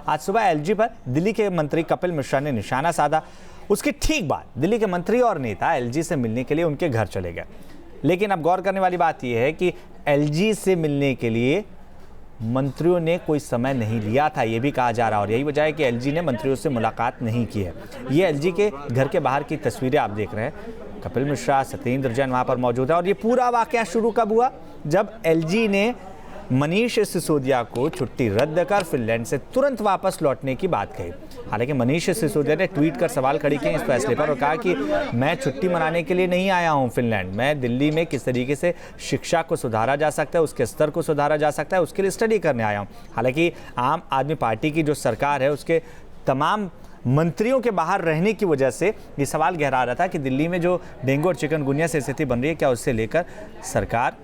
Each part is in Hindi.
आज सुबह एलजी पर दिल्ली के मंत्री कपिल मिश्रा ने निशाना साधा। उसके ठीक बाद दिल्ली के मंत्री और नेता एलजी से मिलने के लिए उनके घर चले गए। लेकिन अब गौर करने वाली बात यह है कि एलजी से मिलने के लिए मंत्रियों ने कोई समय नहीं लिया था, यह भी कहा जा रहा है। और यही वजह है कि एलजी ने मंत्रियों से मुलाकात नहीं की है। ये एलजी के घर के बाहर की तस्वीरें आप देख रहे हैं। कपिल मिश्रा, सत्येंद्र जैन वहां पर मौजूद है। और ये पूरा वाकया शुरू कब हुआ? जब एलजी ने मनीष सिसोदिया को छुट्टी रद्द कर फिनलैंड से तुरंत वापस लौटने की बात कही। हालांकि मनीष सिसोदिया ने ट्वीट कर सवाल खड़े किए इस फैसले पर और कहा कि मैं छुट्टी मनाने के लिए नहीं आया हूं फिनलैंड। मैं दिल्ली में किस तरीके से शिक्षा को सुधारा जा सकता है, उसके स्तर को सुधारा जा सकता है, उसके लिए स्टडी करने आया हूं। हालांकि आम आदमी पार्टी की जो सरकार है उसके तमाम मंत्रियों के बाहर रहने की वजह से ये सवाल गहरा रहा था कि दिल्ली में जो डेंगू और चिकनगुनिया से स्थिति बन रही है, क्या उससे लेकर सरकार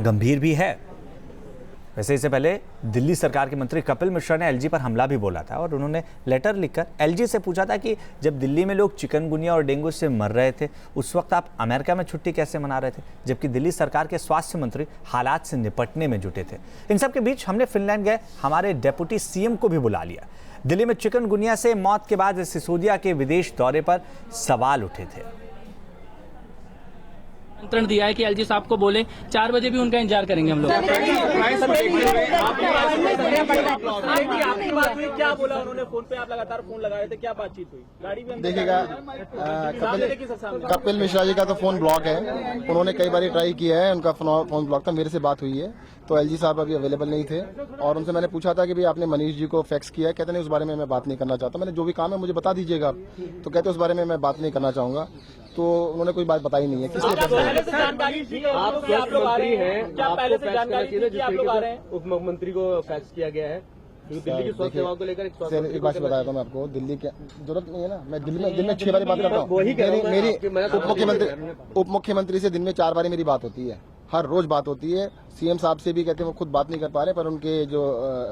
गंभीर भी है। वैसे इससे पहले दिल्ली सरकार के मंत्री कपिल मिश्रा ने एलजी पर हमला भी बोला था और उन्होंने लेटर लिखकर एलजी से पूछा था कि जब दिल्ली में लोग चिकनगुनिया और डेंगू से मर रहे थे उस वक्त आप अमेरिका में छुट्टी कैसे मना रहे थे, जबकि दिल्ली सरकार के स्वास्थ्य मंत्री हालात से निपटने में जुटे थे। इन सब के बीच हमने फिनलैंड गए हमारे डेप्यूटी सीएम को भी बुला लिया। दिल्ली में चिकनगुनिया से मौत के बाद सिसोदिया के विदेश दौरे पर सवाल उठे थे। निमंत्रण दिया है कि एलजी साहब को बोले 4 बजे भी उनका इंतजार करेंगे हम लोग। क्या बोला उन्होंने फोन पे? आप लगातार फोन लगा रहे थे, क्या बातचीत हुई? गाड़ी भी देखिएगा, कपिल मिश्रा जी का तो फोन ब्लॉक है। उन्होंने कई बार ट्राई किया है, उनका फोन ब्लॉक था। मेरे से बात हुई है तो एलजी साहब अभी अवेलेबल नहीं थे और उनसे मैंने पूछा था कि भाई आपने मनीष जी को फैक्स किया है। कहते नहीं, उस बारे में मैं बात नहीं करना चाहता। मैंने जो भी काम है मुझे बता दीजिएगा। तो कहते उस बारे में मैं बात नहीं करना चाहूंगा। तो उन्होंने कोई बात बताई नहीं है। किस लिए पहले से जानकारी थी? आप लोग आ रहे हैं, क्या पहले से जानकारी थी कि आप लोग आ रहे हैं? उप मुख्यमंत्री को फैक्स किया गया है दिल्ली की स्वास्थ्य सेवाओं को लेकर। एक बात बताया था मैं आपको, दिल्ली की जरूरत नहीं है ना। मैं दिन में 6 बार बात करता हूँ। मेरी उप मुख्यमंत्री से दिन में 4 बार मेरी बात होती है, हर रोज बात होती है। सीएम साहब से भी कहते हैं वो खुद बात नहीं कर पा रहे, पर उनके जो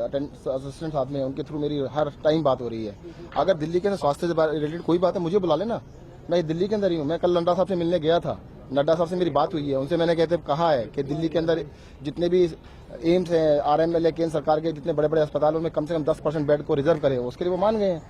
असिस्टेंट साथ में है उनके थ्रू मेरी हर टाइम बात हो रही है। अगर दिल्ली के अंदर स्वास्थ्य से रिलेटेड कोई बात है मुझे बुला लेना, मैं दिल्ली के अंदर ही हूँ। मैं कल नड्डा साहब से मिलने गया था, नड्डा साहब से मेरी बात हुई है। उनसे मैंने कहते कहा है कि दिल्ली के अंदर जितने भी एम्स है, आरएमएल है, केंद्र सरकार के जितने बड़े बड़े अस्पतालों में कम से कम 10% बेड को रिजर्व करे, उसके लिए वो मान गए हैं।